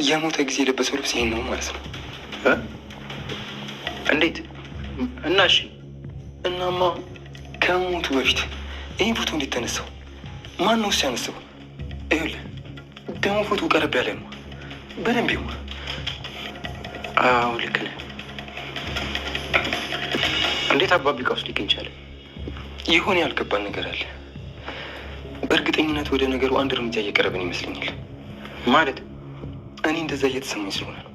የሞተ ጊዜ የለበሰው ልብስ ይሄን ነው ማለት ነው። እንዴት? እና እሺ፣ እናማ ከሞቱ በፊት ይህን ፎቶ እንዴት ተነሳው? ማን ነው ሲያነሳው? ይኸውልህ ደግሞ ፎቶ ቀረብ ያለ ነው። በደንብ ይሁን። አዎ ልክ ነህ። እንዴት አባቢ እቃ ውስጥ ሊገኝ ቻለ? ይሆን ያልገባን ነገር አለ። በእርግጠኝነት ወደ ነገሩ አንድ እርምጃ እየቀረብን ይመስለኛል። ማለት እኔ እንደዛ እየተሰማኝ ስለሆነ ነው።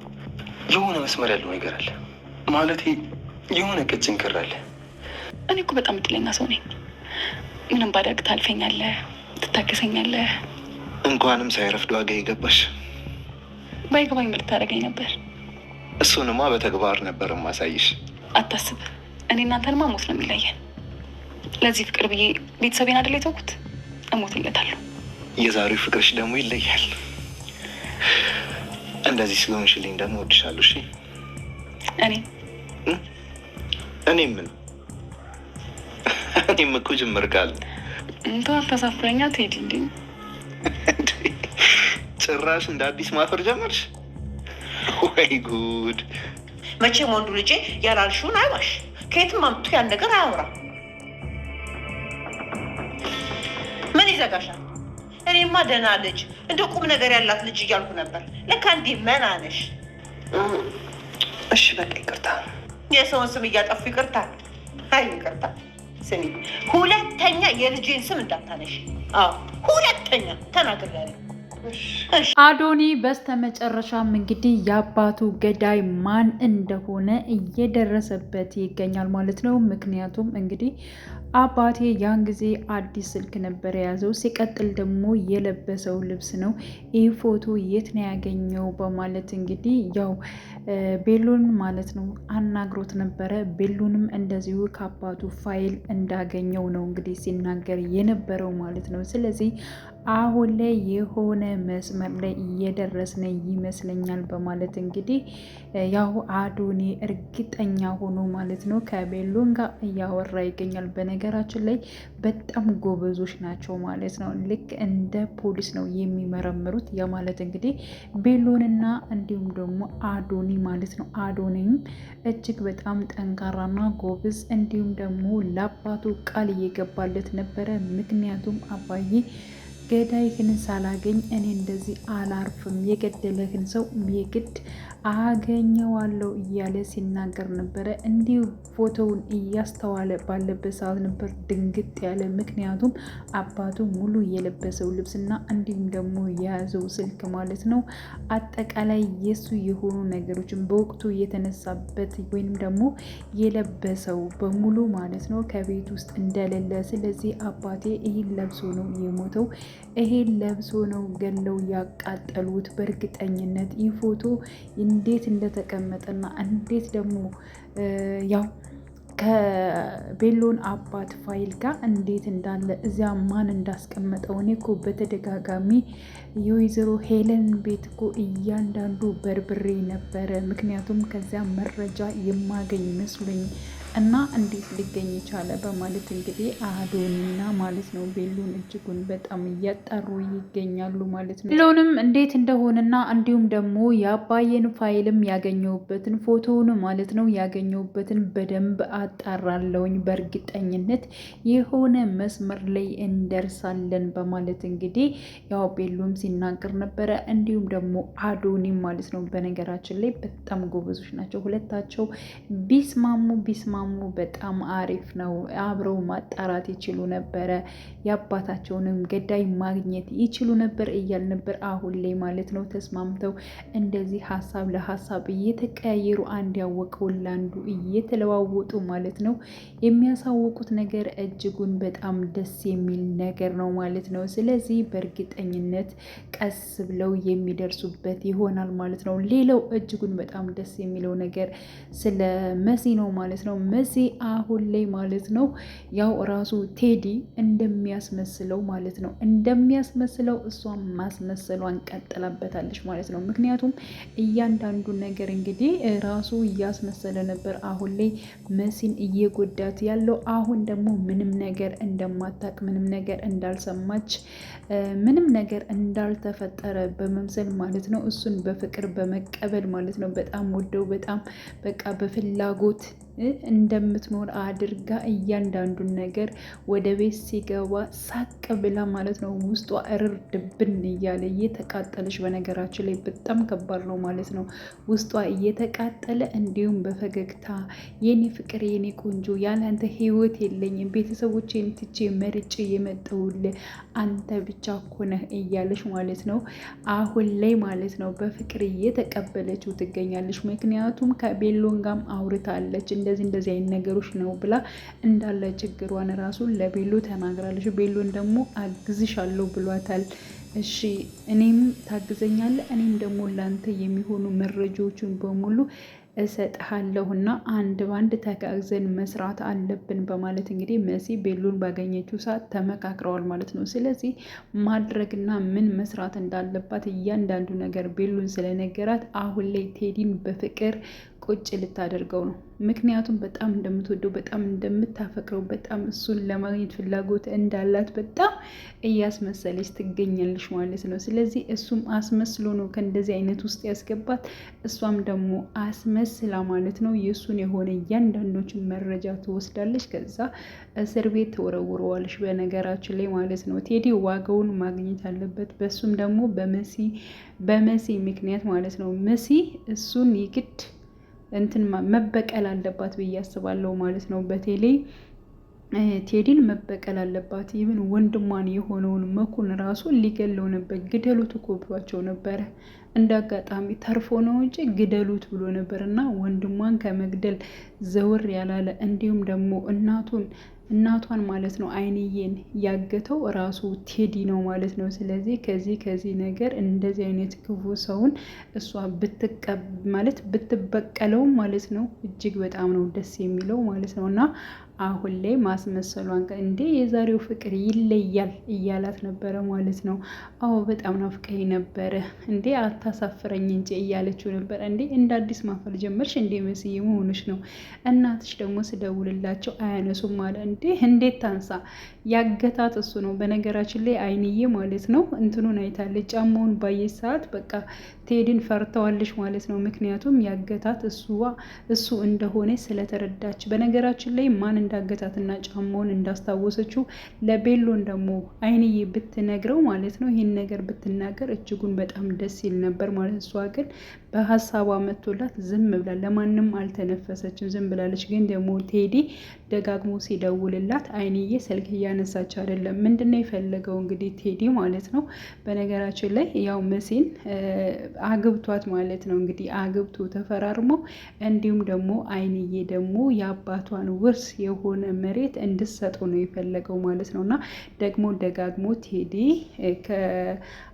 የሆነ መስመር ያለው ነገር አለ። ማለቴ የሆነ ቀጭን ክር አለ። እኔ እኮ በጣም እድለኛ ሰው ነኝ። ምንም ባደርግ ታልፈኛለህ፣ ትታገሰኛለህ። እንኳንም ሳይረፍድ ዋጋ የገባሽ። ባይገባኝ ምን ልታደርገኝ ነበር? እሱንማ በተግባር ነበር ማሳይሽ። አታስብ፣ እኔ እናንተንማ ሞት ነው የሚለየን። ለዚህ ፍቅር ብዬ ቤተሰቤን አይደል የተውኩት፣ እሞትለታለሁ። የዛሬው ፍቅርሽ ደግሞ ይለያል። እንደዚህ ስለሆንሽልኝ ደግሞ እወድሻለሁ። እሺ እኔ ምን እኔም እኮ ጅምር ቃል ተሳፍረኛ ትሄድልኝ። ጭራሽ እንደ አዲስ ማፈር ጀመርሽ? ወይ ጉድ! መቼም ወንዱ ልጄ ያላልሽውን አይዋሽ። ከየትም አምጥቶ ያን ነገር አያወራ። ምን ይዘጋሻል? እኔማ ደህና ልጅ እንደ ቁም ነገር ያላት ልጅ እያልኩ ነበር። ለካ እንዲህ መና ነሽ። እሺ በቃ ይቅርታ። የሰውን ስም እያጠፉ ይቅርታ። አይ ይቅርታ። ስሚ፣ ሁለተኛ የልጄን ስም እንዳታነሽ። አዎ ሁለተኛ ተናግሬያለሁ። አዶኒ በስተመጨረሻም እንግዲህ የአባቱ ገዳይ ማን እንደሆነ እየደረሰበት ይገኛል ማለት ነው። ምክንያቱም እንግዲህ አባቴ ያን ጊዜ አዲስ ስልክ ነበር የያዘው፣ ሲቀጥል ደግሞ የለበሰው ልብስ ነው። ይህ ፎቶ የት ነው ያገኘው በማለት እንግዲህ ያው ቤሎን ማለት ነው አናግሮት ነበረ። ቤሎንም እንደዚሁ ከአባቱ ፋይል እንዳገኘው ነው እንግዲህ ሲናገር የነበረው ማለት ነው። ስለዚህ አሁን ላይ የሆነ መስመር ላይ እየደረስን ይመስለኛል በማለት እንግዲህ ያው አዶኒ እርግጠኛ ሆኖ ማለት ነው ከቤሎን ጋር እያወራ ይገኛል። በነገራችን ላይ በጣም ጎበዞች ናቸው ማለት ነው። ልክ እንደ ፖሊስ ነው የሚመረምሩት። ያ ማለት እንግዲህ ቤሎንና እንዲሁም ደግሞ አዶኒ ማለት ነው። አዶኒም እጅግ በጣም ጠንካራና ጎበዝ እንዲሁም ደግሞ ለአባቱ ቃል እየገባለት ነበረ። ምክንያቱም አባዬ ገዳይህን ሳላገኝ እኔ እንደዚህ አላርፍም፣ የገደለህን ሰው የግድ አገኘዋለሁ እያለ ሲናገር ነበረ። እንዲሁ ፎቶውን እያስተዋለ ባለበት ሰዓት ነበር ድንግጥ ያለ። ምክንያቱም አባቱ ሙሉ የለበሰው ልብስና እንዲሁም ደግሞ የያዘው ስልክ ማለት ነው አጠቃላይ የሱ የሆኑ ነገሮችን በወቅቱ የተነሳበት ወይንም ደግሞ የለበሰው በሙሉ ማለት ነው ከቤት ውስጥ እንደሌለ። ስለዚህ አባቴ ይህን ለብሶ ነው የሞተው፣ ይሄን ለብሶ ነው ገለው ያቃጠሉት። በእርግጠኝነት ይህ ፎቶ እንዴት እንደተቀመጠና እንዴት ደግሞ ያው ከቤሎን አባት ፋይል ጋር እንዴት እንዳለ እዚያ ማን እንዳስቀመጠው እኔ እኮ በተደጋጋሚ የወይዘሮ ሄለን ቤት እኮ እያንዳንዱ በርብሬ ነበረ። ምክንያቱም ከዚያ መረጃ የማገኝ መስሎኝ እና እንዴት ሊገኝ ይቻለ በማለት እንግዲህ አዶኒና ማለት ነው ቤሎን እጅጉን በጣም እያጣሩ ይገኛሉ ማለት ነው። ቤሎንም እንዴት እንደሆነና እንዲሁም ደግሞ የአባዬን ፋይልም ያገኘውበትን ፎቶውን ማለት ነው ያገኘውበትን በደንብ አጣራለውኝ። በእርግጠኝነት የሆነ መስመር ላይ እንደርሳለን በማለት እንግዲህ ያው ቤሎም ሲናገር ነበረ። እንዲሁም ደግሞ አዶኒም ማለት ነው። በነገራችን ላይ በጣም ጎበዞች ናቸው ሁለታቸው። ቢስማሙ በጣም አሪፍ ነው። አብረው ማጣራት ይችሉ ነበረ፣ የአባታቸውንም ገዳይ ማግኘት ይችሉ ነበር እያል ነበር። አሁን ላይ ማለት ነው ተስማምተው እንደዚህ ሀሳብ ለሀሳብ እየተቀያየሩ አንድ ያወቀውን ለአንዱ እየተለዋወጡ ማለት ነው የሚያሳውቁት ነገር እጅጉን በጣም ደስ የሚል ነገር ነው ማለት ነው። ስለዚህ በእርግጠኝነት ቀስ ብለው የሚደርሱበት ይሆናል ማለት ነው። ሌላው እጅጉን በጣም ደስ የሚለው ነገር ስለ መሲ ነው ማለት ነው። መሲ አሁን ላይ ማለት ነው ያው ራሱ ቴዲ እንደሚያስመስለው ማለት ነው እንደሚያስመስለው እሷን ማስመሰሏን ቀጥላበታለች ማለት ነው። ምክንያቱም እያንዳንዱ ነገር እንግዲህ ራሱ እያስመሰለ ነበር አሁን ላይ መሲን እየጎዳት ያለው። አሁን ደግሞ ምንም ነገር እንደማታቅ ምንም ነገር እንዳልሰማች ምንም ነገር እንዳልተፈጠረ በመምሰል ማለት ነው እሱን በፍቅር በመቀበል ማለት ነው በጣም ወደው በጣም በቃ በፍላጎት እንደምትኖር አድርጋ እያንዳንዱን ነገር ወደ ቤት ሲገባ ሳቅ ብላ ማለት ነው ውስጧ እርር ድብን እያለ እየተቃጠለች፣ በነገራችን ላይ በጣም ከባድ ነው ማለት ነው ውስጧ እየተቃጠለ እንዲሁም በፈገግታ የኔ ፍቅር የኔ ቆንጆ ያለ አንተ ህይወት የለኝም ቤተሰቦቼን ትቼ መርጬ የመጣሁልህ አንተ ብቻ እኮ ነህ እያለች ማለት ነው አሁን ላይ ማለት ነው በፍቅር እየተቀበለችው ትገኛለች። ምክንያቱም ከቤሎን ጋርም አውርታለች እንደዚህ አይነት ነገሮች ነው ብላ እንዳለ ችግሯን ራሱ ለቤሎ ተናግራለች። ቤሎን ደግሞ አግዝሻለሁ ብሏታል። እሺ እኔም ታግዘኛለህ፣ እኔም ደግሞ ላንተ የሚሆኑ መረጃዎችን በሙሉ እሰጥሃለሁና አንድ ባንድ ተጋግዘን መስራት አለብን በማለት እንግዲህ መሲ ቤሎን ባገኘችው ሰዓት ተመካክረዋል ማለት ነው። ስለዚህ ማድረግና ምን መስራት እንዳለባት እያንዳንዱ ነገር ቤሎን ስለነገራት አሁን ላይ ቴዲን በፍቅር ቁጭ ልታደርገው ነው። ምክንያቱም በጣም እንደምትወደው በጣም እንደምታፈቅረው በጣም እሱን ለማግኘት ፍላጎት እንዳላት በጣም እያስመሰለች ትገኛለች ማለት ነው። ስለዚህ እሱም አስመስሎ ነው ከእንደዚህ አይነት ውስጥ ያስገባት፣ እሷም ደግሞ አስመስላ ማለት ነው የእሱን የሆነ እያንዳንዶችን መረጃ ትወስዳለች፣ ከዛ እስር ቤት ተወረውረዋለች። በነገራችን ላይ ማለት ነው ቴዲ ዋጋውን ማግኘት አለበት። በሱም ደግሞ በመሲ ምክንያት ማለት ነው መሲ እሱን ይግድ እንትን መበቀል አለባት ብዬ አስባለሁ ማለት ነው። በቴሌ ቴዲን መበቀል አለባት። ይህን ወንድሟን የሆነውን መኩን ራሱ ሊገለው ነበር። ግደሉት እኮ ብሏቸው ነበረ። እንደ አጋጣሚ ተርፎ ነው እንጂ ግደሉት ብሎ ነበር እና ወንድሟን ከመግደል ዘወር ያላለ እንዲሁም ደግሞ እናቷን ማለት ነው አይንዬን ያገተው ራሱ ቴዲ ነው ማለት ነው። ስለዚህ ከዚህ ነገር እንደዚህ አይነት ክፉ ሰውን እሷ ብትበቀለውም ማለት ነው እጅግ በጣም ነው ደስ የሚለው ማለት ነው። እና አሁን ላይ ማስመሰሏን እንዴ የዛሬው ፍቅር ይለያል እያላት ነበረ ማለት ነው። አዎ በጣም ናፍቀኝ ነበረ እንዴ አታሳፍረኝ እንጂ እያለችው ነበር። እንዴ እንደ አዲስ ማፈር ጀመርሽ እንዴ መስዬ መሆንሽ ነው። እናትሽ ደግሞ ስደውልላቸው አያነሱም ማለት እንዴት ታንሳ? ያገታት እሱ ነው። በነገራችን ላይ አይንዬ ማለት ነው እንትኑን አይታለች። ጫማውን ባየች ሰዓት በቃ ቴዲን ፈርተዋለች ማለት ነው። ምክንያቱም ያገታት እሱ እንደሆነ ስለተረዳች። በነገራችን ላይ ማን እንዳገታትና ጫማውን እንዳስታወሰችው ለቤሎን ደግሞ አይንዬ ብትነግረው ማለት ነው ይህን ነገር ብትናገር እጅጉን በጣም ደስ ይል ነበር ማለት። እሷ ግን በሀሳቧ መጥቶላት ዝም ብላ ለማንም አልተነፈሰችም፣ ዝም ብላለች። ግን ደግሞ ቴዲ ደጋግሞ ሲደውልላት አይንዬ ስልክ እያነሳች አይደለም። ምንድነው የፈለገው እንግዲህ ቴዲ ማለት ነው። በነገራችን ላይ ያው መሲን አግብቷት ማለት ነው እንግዲህ አግብቶ ተፈራርሞ እንዲሁም ደግሞ አይንዬ ደግሞ የአባቷን ውርስ የሆነ መሬት እንድትሰጠው ነው የፈለገው ማለት ነው። እና ደግሞ ደጋግሞ ቴዲ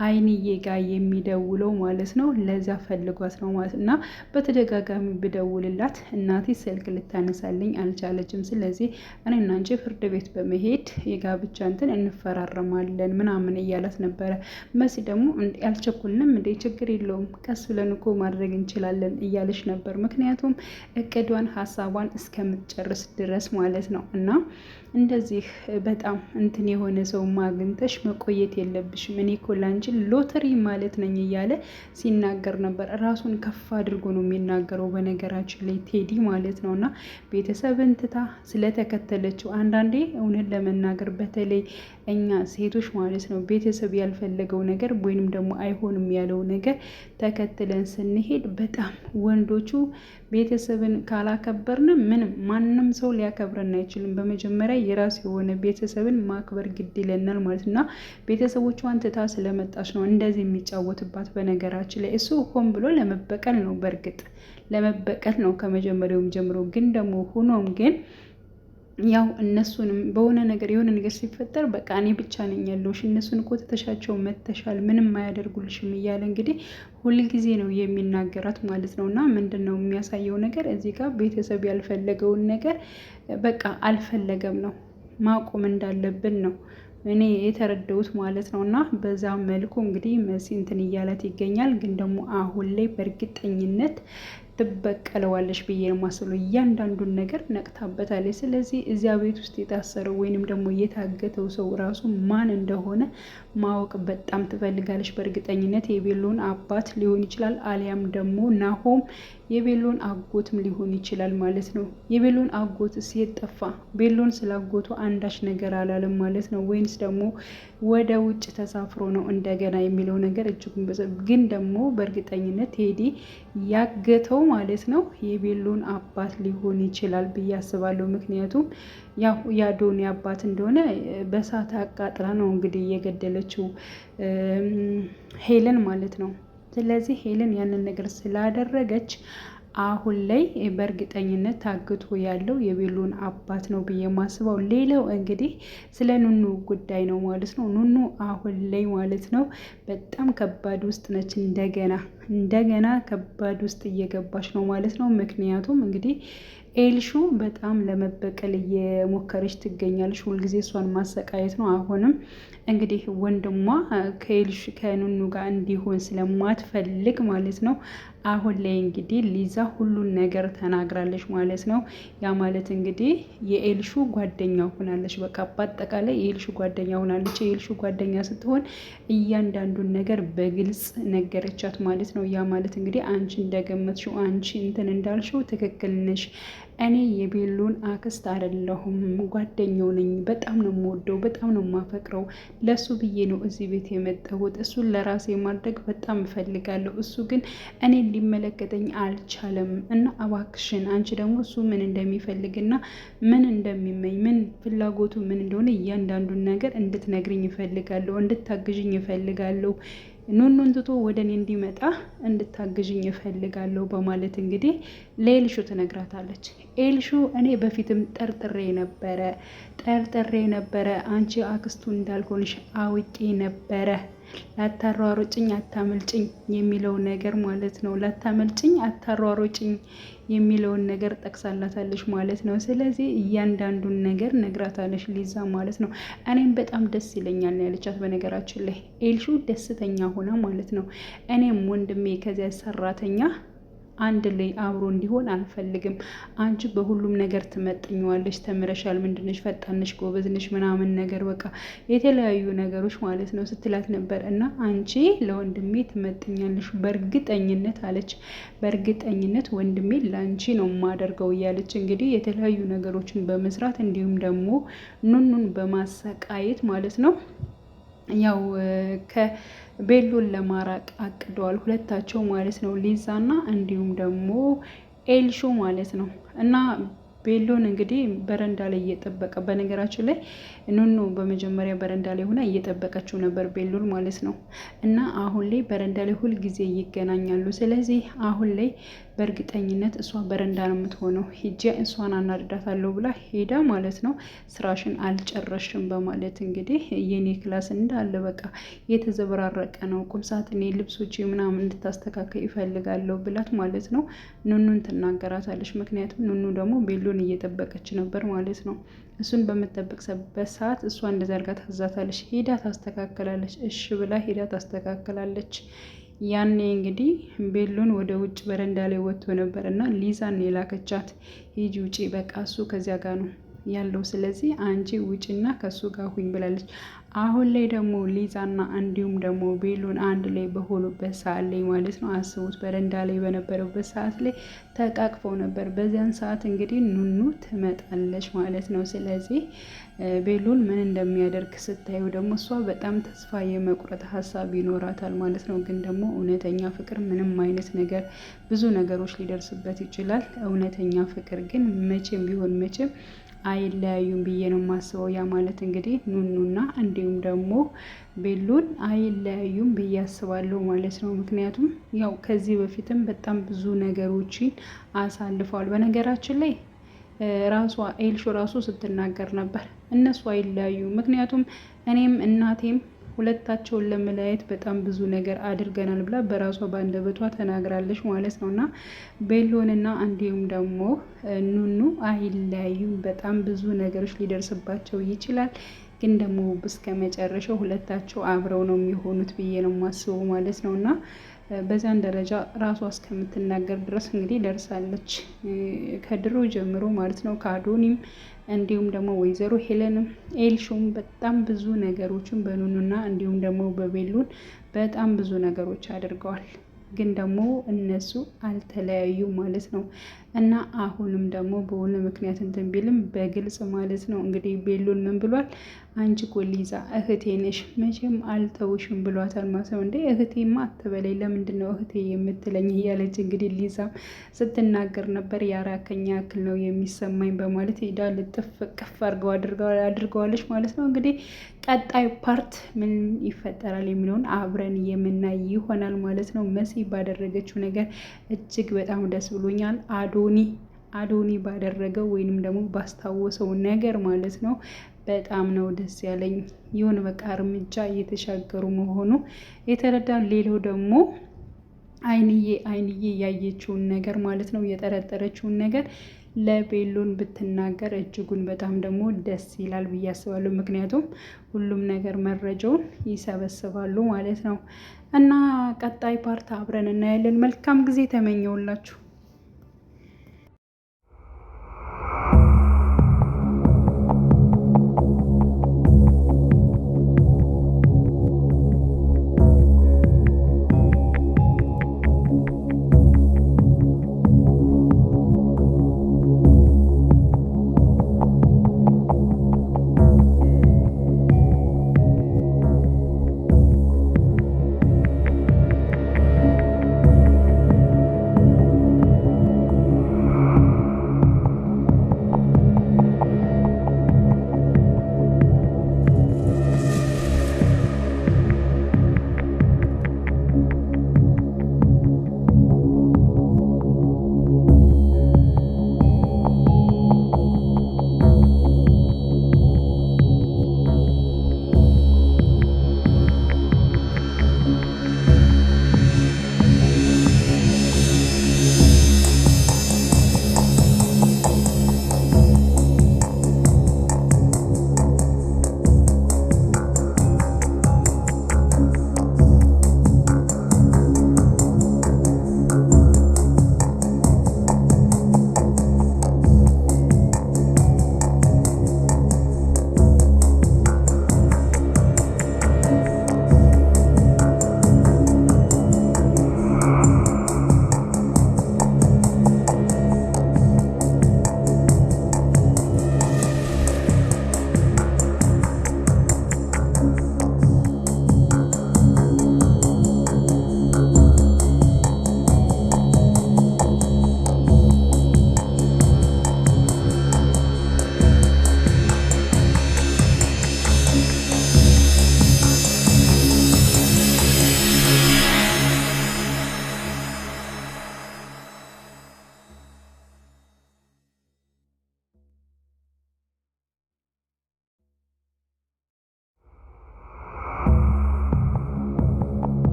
አይንዬ ጋር የሚደውለው ማለት ነው ለዛ ፈልጓት ነው ማለት እና በተደጋጋሚ ብደውልላት እናቴ ስልክ ልታነሳልኝ አልቻለችም። ስለዚህ እኔና አንቺ ፍርድ ቤት በመሄድ የጋብቻ እንትን እንፈራረማለን ምናምን እያላት ነበረ። መሲ ደግሞ ያልቸኩልንም እንዴ ችግር የለውም ቀስ ብለን እኮ ማድረግ እንችላለን እያለች ነበር። ምክንያቱም እቅዷን ሀሳቧን እስከምትጨርስ ድረስ ማለት ነው። እና እንደዚህ በጣም እንትን የሆነ ሰው ማግኝተሽ መቆየት የለብሽም እኔ እኮ ላንቺ ሎተሪ ማለት ነኝ እያለ ሲናገር ነበር። ራሱን ከፍ አድርጎ ነው የሚናገረው በነገራችን ላይ ቴዲ ማለት ነው። እና ቤተሰብን ትታ ስለተከተለችው አንዳንዴ እውነት ለመናገር በተለይ እኛ ሴቶች ማለት ነው ቤተሰብ ያልፈለገው ነገር ወይንም ደግሞ አይሆንም ያለው ነገር ተከትለን ስንሄድ በጣም ወንዶቹ ቤተሰብን ካላከበርን ምንም ማንም ሰው ሊያከብረን አይችልም። በመጀመሪያ የራሱ የሆነ ቤተሰብን ማክበር ግድ ይለናል ማለት እና ቤተሰቦቿን ትታ ስለመጣች ነው እንደዚህ የሚጫወትባት። በነገራችን ላይ እሱ ሆን ብሎ ለመበቀል ነው፣ በእርግጥ ለመበቀል ነው ከመጀመሪያውም ጀምሮ። ግን ደግሞ ሆኖም ግን ያው እነሱንም በሆነ ነገር የሆነ ነገር ሲፈጠር በቃ እኔ ብቻ ነኝ ያለሁሽ፣ እነሱን እኮ ትተሻቸው መተሻል፣ ምንም አያደርጉልሽም እያለ እንግዲህ ሁልጊዜ ነው የሚናገራት ማለት ነው። እና ምንድን ነው የሚያሳየው ነገር እዚህ ጋር ቤተሰብ ያልፈለገውን ነገር በቃ አልፈለገም ነው ማቆም እንዳለብን ነው እኔ የተረዳሁት ማለት ነው። እና በዛ መልኩ እንግዲህ መሲ እንትን እያላት ይገኛል። ግን ደግሞ አሁን ላይ በእርግጠኝነት ትበቀለዋለች ብዬ ነው የማስበው። እያንዳንዱን ነገር ነቅታበታለች። ስለዚህ እዚያ ቤት ውስጥ የታሰረው ወይንም ደግሞ የታገተው ሰው ራሱ ማን እንደሆነ ማወቅ በጣም ትፈልጋለች። በእርግጠኝነት የቤሎን አባት ሊሆን ይችላል፣ አሊያም ደግሞ ናሆም የቤሎን አጎትም ሊሆን ይችላል ማለት ነው። የቤሎን አጎትስ የት ጠፋ? ቤሎን ስላጎቱ አንዳች ነገር አላለም ማለት ነው። ወይንስ ደግሞ ወደ ውጭ ተሳፍሮ ነው እንደገና የሚለው ነገር እጅጉን ግን ደግሞ በእርግጠኝነት ቴዲ ያገተው ማለት ነው የቤሎን አባት ሊሆን ይችላል ብዬ አስባለሁ። ምክንያቱም ያው የአዶኒ አባት እንደሆነ በሳት አቃጥላ ነው እንግዲህ የገደለችው ሄለን ማለት ነው። ስለዚህ ሄለን ያንን ነገር ስላደረገች አሁን ላይ በእርግጠኝነት ታግቶ ያለው የቤሎን አባት ነው ብዬ ማስበው። ሌላው እንግዲህ ስለ ኑኑ ጉዳይ ነው ማለት ነው። ኑኑ አሁን ላይ ማለት ነው በጣም ከባድ ውስጥ ነች። እንደገና ከባድ ውስጥ እየገባች ነው ማለት ነው። ምክንያቱም እንግዲህ ኤልሹ በጣም ለመበቀል እየሞከረች ትገኛለች። ሁልጊዜ እሷን ማሰቃየት ነው። አሁንም እንግዲህ ወንድሟ ከኑኑ ጋር እንዲሆን ስለማትፈልግ ማለት ነው አሁን ላይ እንግዲህ ሊዛ ሁሉን ነገር ተናግራለች ማለት ነው። ያ ማለት እንግዲህ የኤልሹ ጓደኛ ሆናለች። በቃ በአጠቃላይ የኤልሹ ጓደኛ ሆናለች። የኤልሹ ጓደኛ ስትሆን እያንዳንዱን ነገር በግልጽ ነገረቻት ማለት ነው። ያ ማለት እንግዲህ አንቺ እንደገመትሽው፣ አንቺ እንትን እንዳልሽው ትክክል ነሽ። እኔ የቤሎን አክስት አይደለሁም፣ ጓደኛው ነኝ። በጣም ነው የምወደው፣ በጣም ነው የማፈቅረው። ለሱ ብዬ ነው እዚህ ቤት የመጣሁት። እሱን ለራሴ ማድረግ በጣም እፈልጋለሁ። እሱ ግን እኔ ሊመለከተኝ አልቻለም። እና እባክሽን አንቺ ደግሞ እሱ ምን እንደሚፈልግና ምን እንደሚመኝ ምን ፍላጎቱ ምን እንደሆነ እያንዳንዱን ነገር እንድትነግርኝ እፈልጋለሁ፣ እንድታግዥኝ እፈልጋለሁ። ኑኑን ትቶ ወደ እኔ እንዲመጣ እንድታግዥኝ እፈልጋለሁ በማለት እንግዲህ ለኤልሹ ትነግራታለች። ኤልሹ እኔ በፊትም ጠርጥሬ ነበረ አንቺ አክስቱ እንዳልሆንሽ አውቄ ነበረ። ላታሯሮጭኝ አታመልጭኝ የሚለውን ነገር ማለት ነው። ላታመልጭኝ አታሯሮጭኝ የሚለውን ነገር ጠቅሳላታለች ማለት ነው። ስለዚህ እያንዳንዱን ነገር ነግራታለች ሊዛ ማለት ነው። እኔም በጣም ደስ ይለኛል ያለቻት። በነገራችን ላይ ኤልሹ ደስተኛ ሆና ማለት ነው። እኔም ወንድሜ ከዚያ ሰራተኛ አንድ ላይ አብሮ እንዲሆን አልፈልግም። አንቺ በሁሉም ነገር ትመጥኘዋለሽ፣ ተምረሻል፣ ምንድነሽ፣ ፈጣንሽ፣ ጎበዝነሽ ምናምን ነገር በቃ የተለያዩ ነገሮች ማለት ነው ስትላት ነበር። እና አንቺ ለወንድሜ ትመጥኛለሽ በእርግጠኝነት አለች። በእርግጠኝነት ወንድሜ ለአንቺ ነው የማደርገው እያለች እንግዲህ የተለያዩ ነገሮችን በመስራት እንዲሁም ደግሞ ኑኑን በማሰቃየት ማለት ነው ያው ከቤሎን ለማራቅ አቅደዋል ሁለታቸው ማለት ነው። ሊዛና እንዲሁም ደግሞ ኤልሹ ማለት ነው። እና ቤሎን እንግዲህ በረንዳ ላይ እየጠበቀ በነገራችን ላይ ኑኑ በመጀመሪያ በረንዳ ላይ ሆና እየጠበቀችው ነበር ቤሎን ማለት ነው። እና አሁን ላይ በረንዳ ላይ ሁልጊዜ ይገናኛሉ። ስለዚህ አሁን ላይ በእርግጠኝነት እሷ በረንዳ ነው የምትሆነው። ሂጄ እሷን አናድዳታለሁ ብላ ሄዳ ማለት ነው ስራሽን አልጨረሽም በማለት እንግዲህ የኔ ክላስ እንዳለ በቃ የተዘበራረቀ ነው፣ ቁምሳጥኔ ልብሶች ምናምን እንድታስተካከል ይፈልጋለሁ ብላት ማለት ነው ኑኑን ትናገራታለች። ምክንያቱም ኑኑ ደግሞ ቤሎን እየጠበቀች ነበር ማለት ነው። እሱን በምትጠብቅበት ሰዓት እሷ እንደዛ አድርጋ ታዛታለች። ሄዳ ታስተካከላለች። እሺ ብላ ሄዳ ታስተካከላለች። ያኔ እንግዲህ ቤሎን ወደ ውጭ በረንዳ ላይ ወጥቶ ነበር እና ሊዛን የላከቻት ሂጂ ውጪ፣ በቃ እሱ ከዚያ ጋር ነው ያለው፣ ስለዚህ አንቺ ውጭና ከሱ ጋር ሁኝ ብላለች። አሁን ላይ ደግሞ ሊዛና እንዲሁም ደግሞ ቤሎን አንድ ላይ በሆኑበት ሰዓት ላይ ማለት ነው አስቡት፣ በረንዳ ላይ በነበረበት ሰዓት ላይ ተቃቅፈው ነበር። በዚያን ሰዓት እንግዲህ ኑኑ ትመጣለች ማለት ነው። ስለዚህ ቤሎን ምን እንደሚያደርግ ስታዩ ደግሞ እሷ በጣም ተስፋ የመቁረጥ ሀሳብ ይኖራታል ማለት ነው። ግን ደግሞ እውነተኛ ፍቅር ምንም አይነት ነገር ብዙ ነገሮች ሊደርስበት ይችላል። እውነተኛ ፍቅር ግን መቼም ቢሆን መቼም አይለያዩም ብዬ ነው የማስበው። ያ ማለት እንግዲህ ኑኑና እንዲሁም ደግሞ ቤሎን አይለያዩም ብዬ አስባለሁ ማለት ነው። ምክንያቱም ያው ከዚህ በፊትም በጣም ብዙ ነገሮችን አሳልፈዋል። በነገራችን ላይ ራሷ ኤልሹ ራሱ ስትናገር ነበር። እነሱ አይለያዩ፣ ምክንያቱም እኔም እናቴም ሁለታቸውን ለመለያየት በጣም ብዙ ነገር አድርገናል ብላ በራሷ በአንደበቷ ተናግራለች ማለት ነው። እና ቤሎንና እንዲሁም ደግሞ ኑኑ አይለያዩም። በጣም ብዙ ነገሮች ሊደርስባቸው ይችላል፣ ግን ደግሞ እስከ መጨረሻው ሁለታቸው አብረው ነው የሚሆኑት ብዬ ነው የማስበው ማለት ነው። እና በዛን ደረጃ ራሷ እስከምትናገር ድረስ እንግዲህ ደርሳለች ከድሮ ጀምሮ ማለት ነው። ከአዶኒም እንዲሁም ደግሞ ወይዘሮ ሄለንም ኤልሹም በጣም ብዙ ነገሮችን በኑኑና እንዲሁም ደግሞ በቤሉን በጣም ብዙ ነገሮች አድርገዋል። ግን ደግሞ እነሱ አልተለያዩ ማለት ነው። እና አሁንም ደግሞ በሆነ ምክንያት እንትን ቢልም በግልጽ ማለት ነው እንግዲህ ቤሉን ምን ብሏል? አንቺ እኮ ሊዛ እህቴ ነሽ መቼም አልተውሽም ብሏታል ማለት ነው። እንዴ እህቴማ አትበለኝ፣ ለምንድን ነው እህቴ የምትለኝ እያለች እንግዲህ ሊዛም ስትናገር ነበር። የአራከኛ ያክል ነው የሚሰማኝ በማለት ሄዳ ልጥፍ ቅፍ አድርገዋለች ማለት ነው። እንግዲህ ቀጣይ ፓርት ምን ይፈጠራል የሚለውን አብረን የምናይ ይሆናል ማለት ነው። መሲ ባደረገችው ነገር እጅግ በጣም ደስ ብሎኛል። አዶኒ ባደረገው ወይንም ደግሞ ባስታወሰው ነገር ማለት ነው በጣም ነው ደስ ያለኝ። የሆነ በቃ እርምጃ እየተሻገሩ መሆኑ የተረዳ። ሌላው ደግሞ አይንዬ ያየችውን ነገር ማለት ነው የጠረጠረችውን ነገር ለቤሎን ብትናገር እጅጉን በጣም ደግሞ ደስ ይላል ብዬ አስባለሁ። ምክንያቱም ሁሉም ነገር መረጃውን ይሰበስባሉ ማለት ነው። እና ቀጣይ ፓርት አብረን እናያለን። መልካም ጊዜ ተመኘውላችሁ።